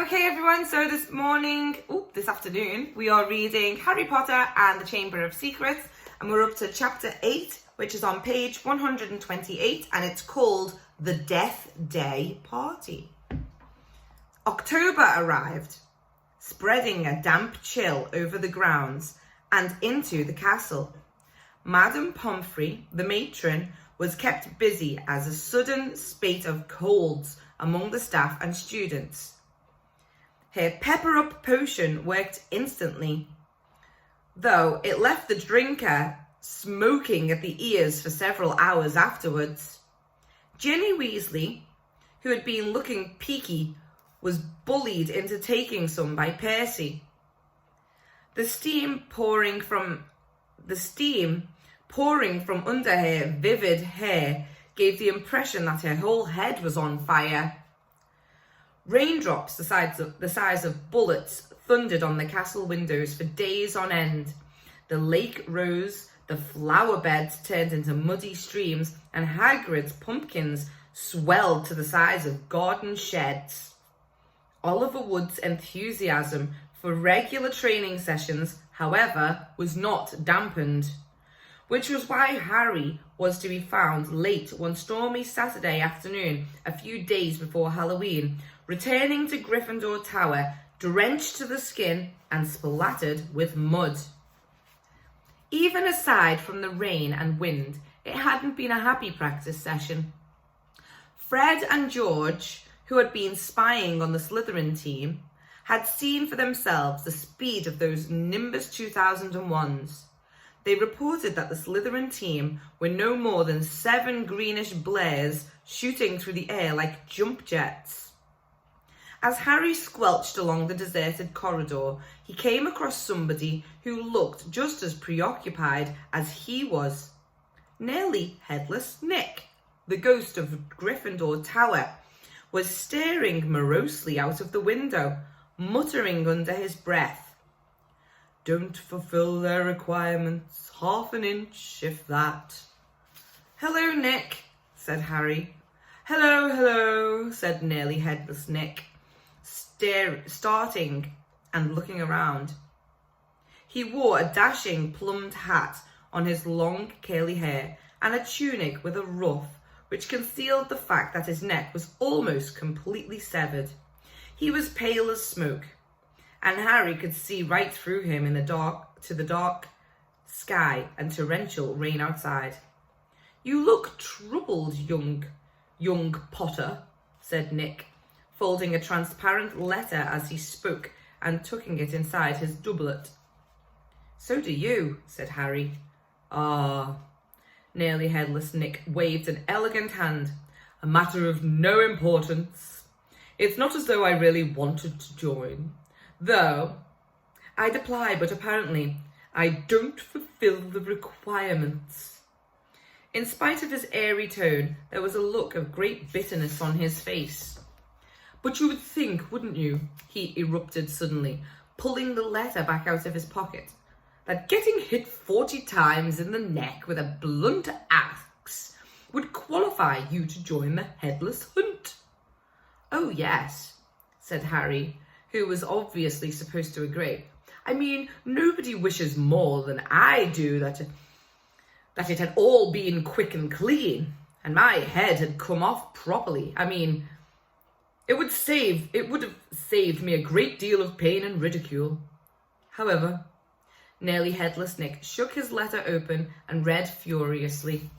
Okay everyone, so this afternoon, we are reading Harry Potter and the Chamber of Secrets, and we're up to chapter 8, which is on page 128, and it's called The Death Day Party. October arrived, spreading a damp chill over the grounds and into the castle. Madame Pomfrey, the matron, was kept busy as a sudden spate of colds among the staff and students. Her pepper-up potion worked instantly, though it left the drinker smoking at the ears for several hours afterwards. Ginny Weasley, who had been looking peaky, was bullied into taking some by Percy. The steam pouring from under her vivid hair gave the impression that her whole head was on fire. Raindrops the size of bullets thundered on the castle windows for days on end. The lake rose, the flower beds turned into muddy streams, and Hagrid's pumpkins swelled to the size of garden sheds. Oliver Wood's enthusiasm for regular training sessions, however, was not dampened, which was why Harry was to be found late one stormy Saturday afternoon, a few days before Halloween, returning to Gryffindor Tower, drenched to the skin and splattered with mud. Even aside from the rain and wind, it hadn't been a happy practice session. Fred and George, who had been spying on the Slytherin team, had seen for themselves the speed of those Nimbus 2001s. They reported that the Slytherin team were no more than 7 greenish blares shooting through the air like jump jets. As Harry squelched along the deserted corridor, he came across somebody who looked just as preoccupied as he was. Nearly Headless Nick, the ghost of Gryffindor Tower, was staring morosely out of the window, muttering under his breath, "Don't fulfill their requirements, half an inch, if that." "Hello, Nick," said Harry. Hello, said Nearly Headless Nick, starting and looking around. He wore a dashing plumed hat on his long curly hair and a tunic with a ruff which concealed the fact that his neck was almost completely severed. He was pale as smoke, and Harry could see right through him in the dark sky and torrential rain outside. "You look troubled, young Potter," said Nick, folding a transparent letter as he spoke and tucking it inside his doublet. "So do you," said Harry. "Ah." Nearly Headless Nick waved an elegant hand. "A matter of no importance. It's not as though I really wanted to join, though I'd apply, but apparently I don't fulfill the requirements." In spite of his airy tone, there was a look of great bitterness on his face. "But you would think, wouldn't you," he erupted suddenly, pulling the letter back out of his pocket, "that getting hit 40 times in the neck with a blunt axe would qualify you to join the Headless Hunt?" "Oh, yes," said Harry, who was obviously supposed to agree. "I mean, nobody wishes more than I do that it had all been quick and clean, and my head had come off properly. I mean, it would have saved me a great deal of pain and ridicule." However, Nearly Headless Nick shook his letter open and read furiously.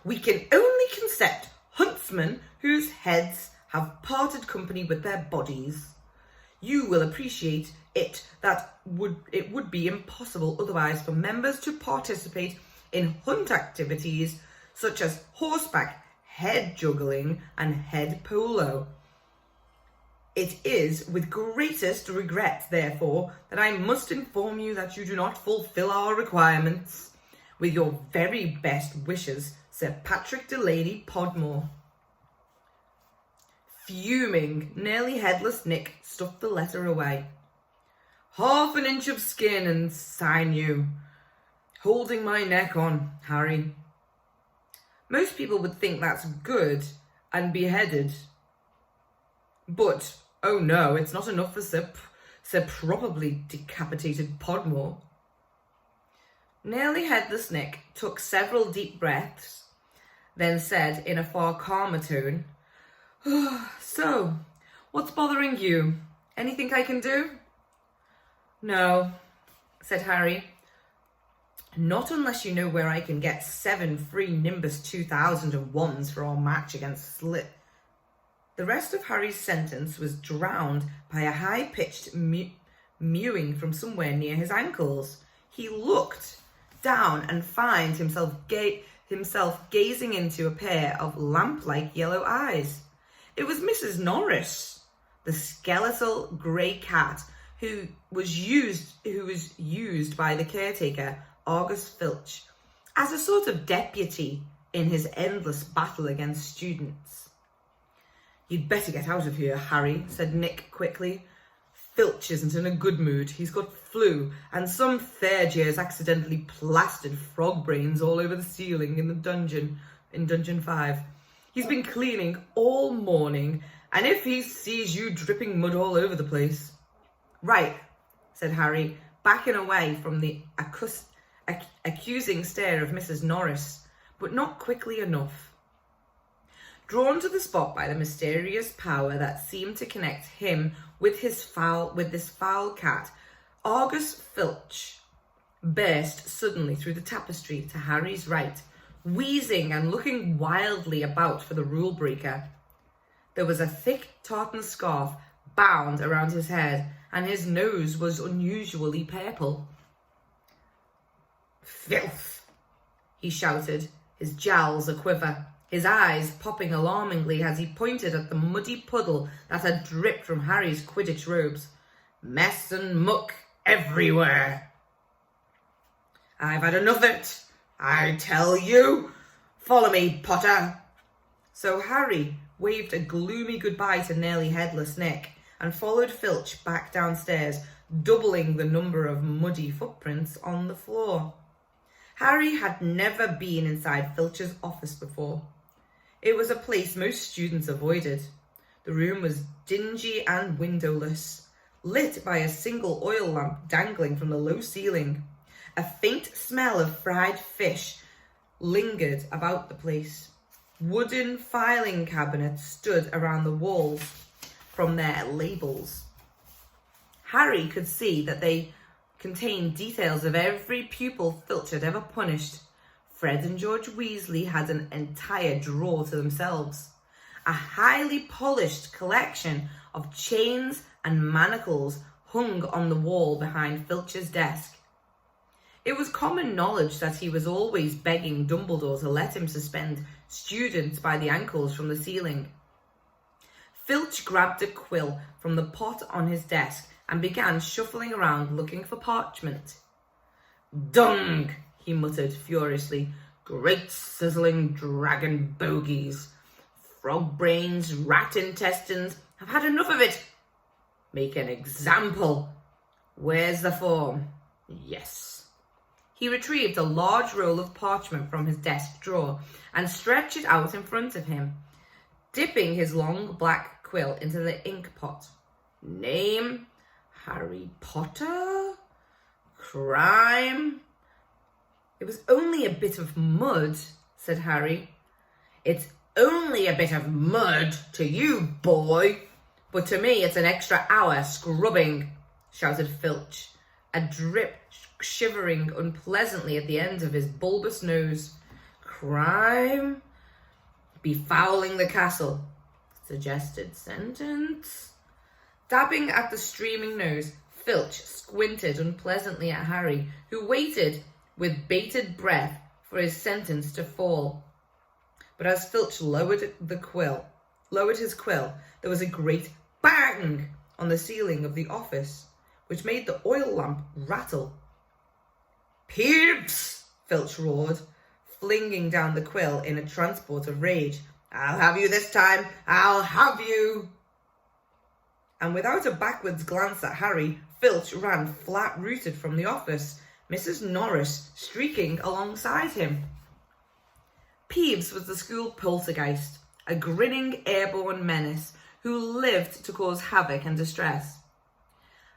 "We can only accept huntsmen whose heads have parted company with their bodies. You will appreciate it would be impossible otherwise for members to participate in hunt activities such as horseback, head juggling, and head polo. It is with greatest regret, therefore, that I must inform you that you do not fulfill our requirements. With your very best wishes, Sir Patrick Delaney Podmore." Fuming, Nearly Headless Nick stuffed the letter away. "Half an inch of skin and sinew, holding my neck on, Harry. Most people would think that's good and beheaded. But Oh no, it's not enough for Sir probably decapitated Podmore. Nearly Headless Nick took several deep breaths, then said in a far calmer tone, So, what's bothering you? Anything I can do? No, said Harry. Not unless you know where I can get 7 free Nimbus 2001s for our match against Slit. The rest of Harry's sentence was drowned by a high-pitched mewing from somewhere near his ankles. He looked down and found himself gazing into a pair of lamp-like yellow eyes. It was Mrs. Norris, the skeletal grey cat who was used by the caretaker, Argus Filch, as a sort of deputy in his endless battle against students. You'd better get out of here, Harry, said Nick quickly. Filch isn't in a good mood. He's got flu, and some third years accidentally plastered frog brains all over the ceiling in Dungeon 5. He's been cleaning all morning, and if he sees you dripping mud all over the place... Right, said Harry, backing away from the accusing stare of Mrs. Norris, but not quickly enough. Drawn to the spot by the mysterious power that seemed to connect him with this foul cat, Argus Filch burst suddenly through the tapestry to Harry's right, wheezing and looking wildly about for the rule breaker. There was a thick tartan scarf bound around his head, and his nose was unusually purple. Filth, he shouted, his jowls a-quiver, his eyes popping alarmingly as he pointed at the muddy puddle that had dripped from Harry's Quidditch robes. Mess and muck everywhere. I've had enough of it, I tell you. Follow me, Potter. So Harry waved a gloomy goodbye to Nearly Headless Nick and followed Filch back downstairs, doubling the number of muddy footprints on the floor. Harry had never been inside Filch's office before. It was a place most students avoided. The room was dingy and windowless, lit by a single oil lamp dangling from the low ceiling. A faint smell of fried fish lingered about the place. Wooden filing cabinets stood around the walls from their labels. Harry could see that they contained details of every pupil Filch had ever punished. Fred and George Weasley had an entire drawer to themselves. A highly polished collection of chains and manacles hung on the wall behind Filch's desk. It was common knowledge that he was always begging Dumbledore to let him suspend students by the ankles from the ceiling. Filch grabbed a quill from the pot on his desk and began shuffling around looking for parchment. Dung, he muttered furiously. Great sizzling dragon bogies. Frog brains, rat intestines. I've had enough of it. Make an example. Where's the form? Yes. He retrieved a large roll of parchment from his desk drawer and stretched it out in front of him, dipping his long black quill into the ink pot. Name, Harry Potter? Crime? It was only a bit of mud, said Harry. It's only a bit of mud to you, boy, but to me it's an extra hour scrubbing, shouted Filch, a drip shivering unpleasantly at the end of his bulbous nose. Crime? Befouling the castle, suggested sentence. Dabbing at the streaming nose, Filch squinted unpleasantly at Harry, who waited with bated breath for his sentence to fall. But as Filch lowered his quill, there was a great bang on the ceiling of the office, which made the oil lamp rattle. Peeps! Filch roared, flinging down the quill in a transport of rage. I'll have you this time! I'll have you! And without a backwards glance at Harry, Filch ran flat-rooted from the office, Mrs. Norris streaking alongside him. Peeves was the school poltergeist, a grinning airborne menace who lived to cause havoc and distress.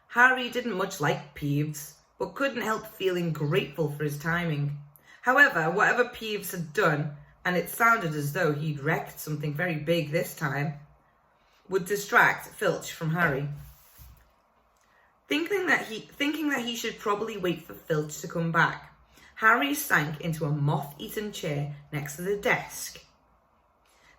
Harry didn't much like Peeves, but couldn't help feeling grateful for his timing. However, whatever Peeves had done, and it sounded as though he'd wrecked something very big this time, would distract Filch from Harry. Thinking that he should probably wait for Filch to come back, Harry sank into a moth-eaten chair next to the desk.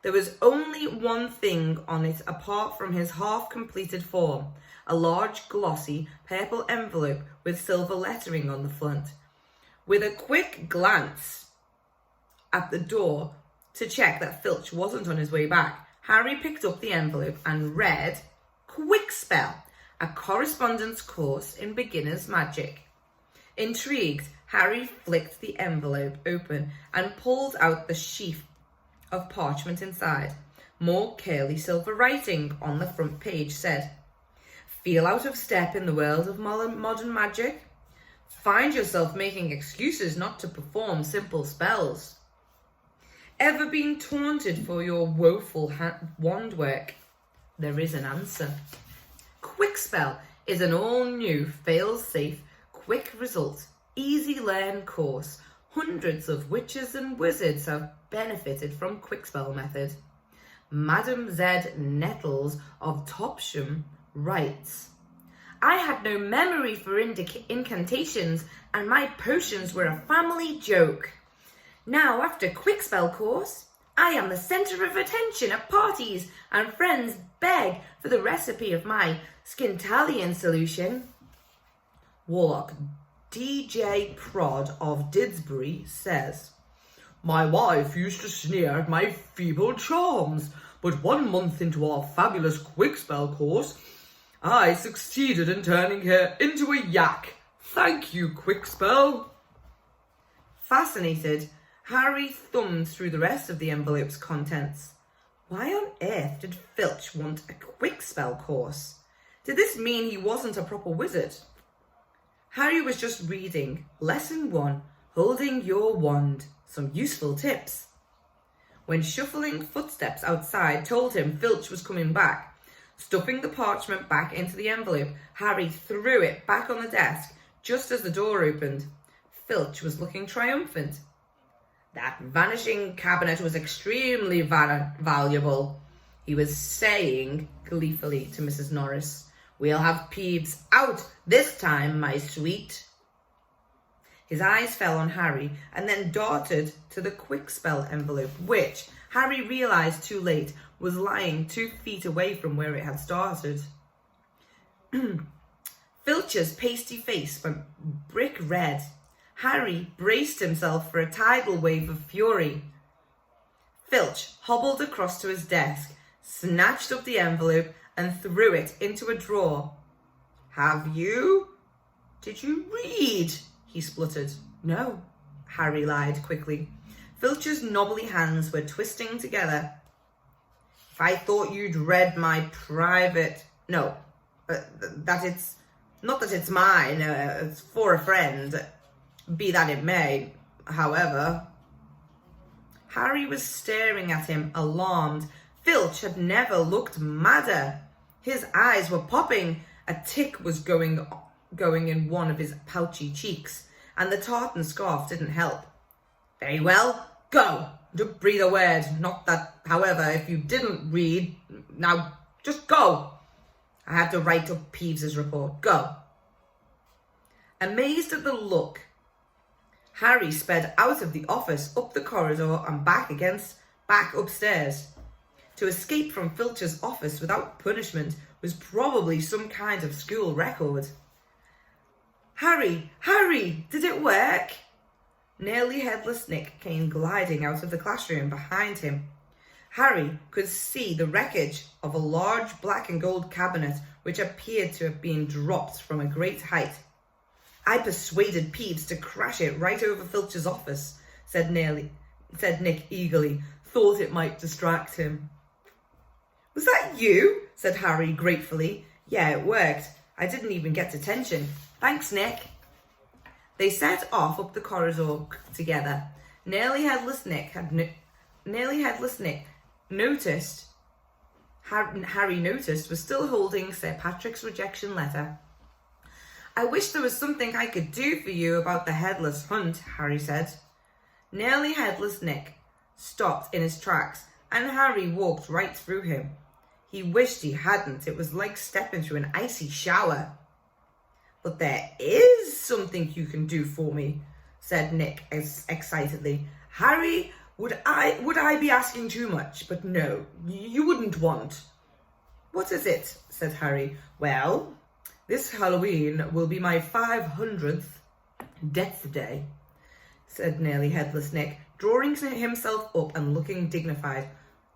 There was only one thing on it apart from his half-completed form, a large, glossy, purple envelope with silver lettering on the front. With a quick glance at the door to check that Filch wasn't on his way back, Harry picked up the envelope and read, "Quickspell, a correspondence course in beginner's magic." Intrigued, Harry flicked the envelope open and pulled out the sheaf of parchment inside. More curly silver writing on the front page said, "Feel out of step in the world of modern magic? Find yourself making excuses not to perform simple spells? Ever been taunted for your woeful wand work? There is an answer. Quickspell is an all-new, fail-safe, quick result, easy-learn course. Hundreds of witches and wizards have benefited from Quickspell method. Madam Z. Nettles of Topsham writes, I had no memory for incantations and my potions were a family joke. Now, after Quickspell course, I am the centre of attention at parties and friends beg for the recipe of my Skintalian solution." Warlock DJ Prod of Didsbury says, "My wife used to sneer at my feeble charms, but 1 month into our fabulous Quickspell course, I succeeded in turning her into a yak. Thank you, Quickspell." Fascinated, Harry thumbed through the rest of the envelope's contents. Why on earth did Filch want a Quickspell course? Did this mean he wasn't a proper wizard? Harry was just reading Lesson 1, Holding Your Wand, some useful tips, when shuffling footsteps outside told him Filch was coming back. Stuffing the parchment back into the envelope, Harry threw it back on the desk just as the door opened. Filch was looking triumphant. That vanishing cabinet was extremely valuable, he was saying gleefully to Mrs. Norris. We'll have Peeves out this time, my sweet. His eyes fell on Harry and then darted to the Quickspell envelope, which, Harry realised too late, was lying 2 feet away from where it had started. Filch's pasty face went brick red. Harry braced himself for a tidal wave of fury. Filch hobbled across to his desk, snatched up the envelope and threw it into a drawer. Have you? Did you read? He spluttered. No, Harry lied quickly. Filch's knobbly hands were twisting together. If I thought you'd read my private... No, that it's... Not that it's mine, it's for a friend. Be that it may, however. Harry was staring at him, alarmed. Filch had never looked madder. His eyes were popping. A tick was going in one of his pouchy cheeks, and the tartan scarf didn't help. Very well, go. Don't breathe a word. Not that, however, if you didn't read, now just go. I have to write up Peeves's report. Go. Amazed at the look, Harry sped out of the office, up the corridor and back upstairs. To escape from Filch's office without punishment was probably some kind of school record. Harry, did it work? Nearly headless Nick came gliding out of the classroom behind him. Harry could see the wreckage of a large black and gold cabinet which appeared to have been dropped from a great height. I persuaded Peeves to crash it right over Filch's office, said Nick eagerly. Thought it might distract him. Was that you? Said Harry gratefully. Yeah, it worked. I didn't even get detention. Thanks, Nick. They set off up the corridor together. Nearly headless Nick noticed Harry noticed was still holding Sir Patrick's rejection letter. "I wish there was something I could do for you about the headless hunt," Harry said. Nearly Headless Nick stopped in his tracks, and Harry walked right through him. He wished he hadn't. It was like stepping through an icy shower. "But there is something you can do for me," said Nick excitedly. "Harry, would I be asking too much? But no, you wouldn't want." "What is it?" said Harry. "Well, this Halloween will be my 500th death day," said Nearly Headless Nick, drawing himself up and looking dignified.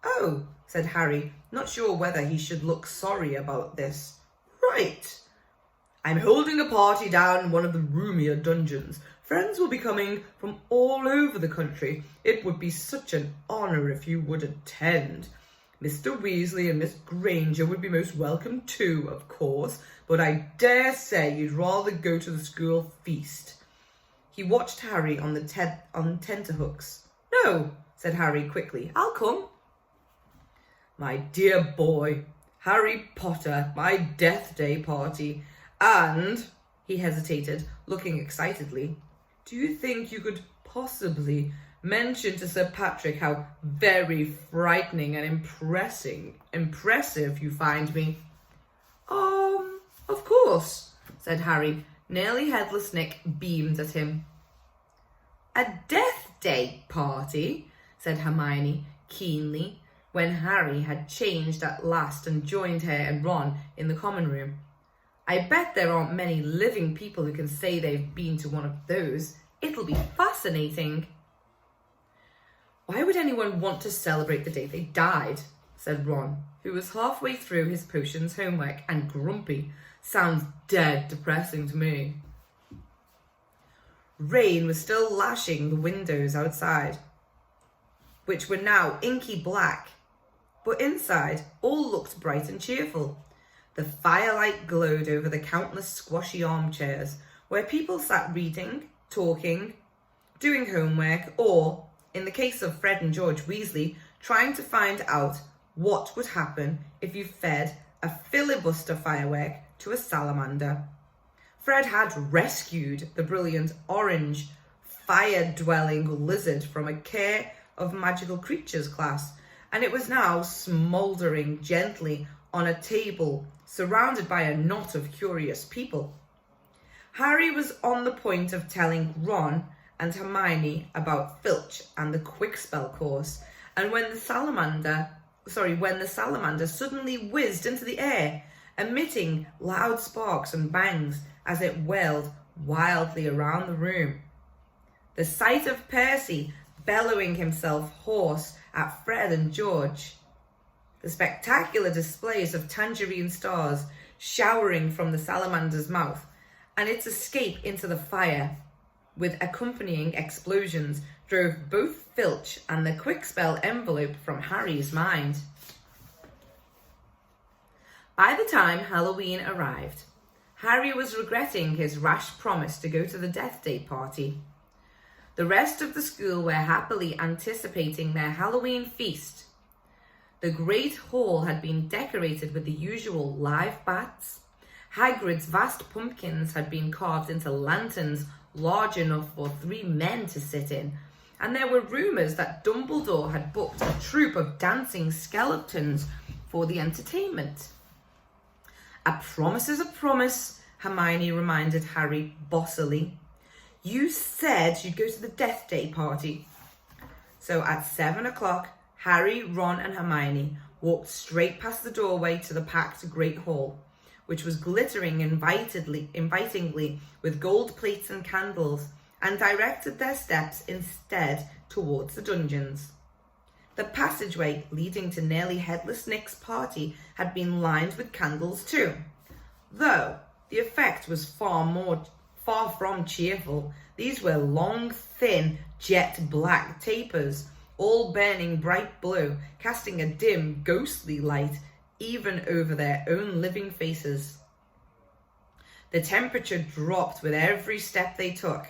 "Oh," said Harry, not sure whether he should look sorry about this. "Right. I'm holding a party down in one of the roomier dungeons. Friends will be coming from all over the country. It would be such an honour if you would attend. Mr. Weasley and Miss Granger would be most welcome too, of course, but I dare say you'd rather go to the school feast." He watched Harry on tenterhooks. "No," said Harry quickly. "I'll come." "My dear boy, Harry Potter, my death day party, and," he hesitated, looking excitedly, "do you think you could possibly mention to Sir Patrick how very frightening and impressive you find me?" Of course," said Harry. Nearly Headless Nick beamed at him. "A death day party?" said Hermione keenly, when Harry had changed at last and joined her and Ron in the common room. "I bet there aren't many living people who can say they've been to one of those. It'll be fascinating." "Why would anyone want to celebrate the day they died?" said Ron, who was halfway through his potions homework and grumpy. "Sounds dead depressing to me." Rain was still lashing the windows outside, which were now inky black, but inside all looked bright and cheerful. The firelight glowed over the countless squashy armchairs where people sat reading, talking, doing homework, or, in the case of Fred and George Weasley, trying to find out what would happen if you fed a filibuster firework to a salamander. Fred had rescued the brilliant orange fire-dwelling lizard from a Care of Magical Creatures class, and it was now smouldering gently on a table surrounded by a knot of curious people. Harry was on the point of telling Ron and Hermione about Filch and the Quickspell course, and when the salamander suddenly whizzed into the air, emitting loud sparks and bangs as it whirled wildly around the room. The sight of Percy bellowing himself hoarse at Fred and George, the spectacular displays of tangerine stars showering from the salamander's mouth, and its escape into the fire, with accompanying explosions, drove both Filch and the Quickspell envelope from Harry's mind. By the time Halloween arrived, Harry was regretting his rash promise to go to the Death Day party. The rest of the school were happily anticipating their Halloween feast. The great hall had been decorated with the usual live bats. Hagrid's vast pumpkins had been carved into lanterns large enough for 3 men to sit in, and there were rumours that Dumbledore had booked a troupe of dancing skeletons for the entertainment. "A promise is a promise," Hermione reminded Harry bossily. "You said you'd go to the Death Day party." So at 7 o'clock, Harry, Ron and Hermione walked straight past the doorway to the packed Great Hall, which was glittering invitingly with gold plates and candles, and directed their steps instead towards the dungeons. The passageway leading to Nearly Headless Nick's party had been lined with candles too, though the effect was far from cheerful. These were long, thin, jet black tapers, all burning bright blue, casting a dim, ghostly light even over their own living faces. The temperature dropped with every step they took.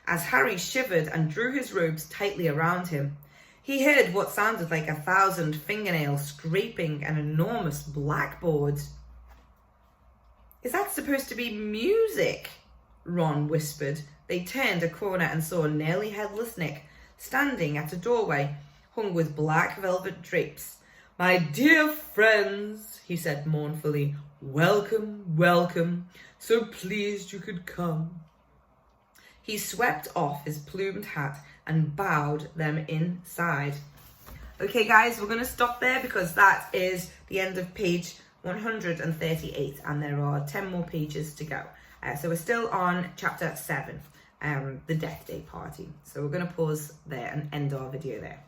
As Harry shivered and drew his robes tightly around him, He heard what sounded like 1,000 fingernails scraping an enormous blackboard. "Is that supposed to be music?" Ron whispered. They turned a corner and saw nearly headless Nick standing at a doorway hung with black velvet drapes. "My dear friends," he said mournfully, "welcome, welcome. So pleased you could come." He swept off his plumed hat and bowed them inside. Okay guys, we're going to stop there because that is the end of page 138 and there are 10 more pages to go. So we're still on chapter 7, the Death Day Party. So we're going to pause there and end our video there.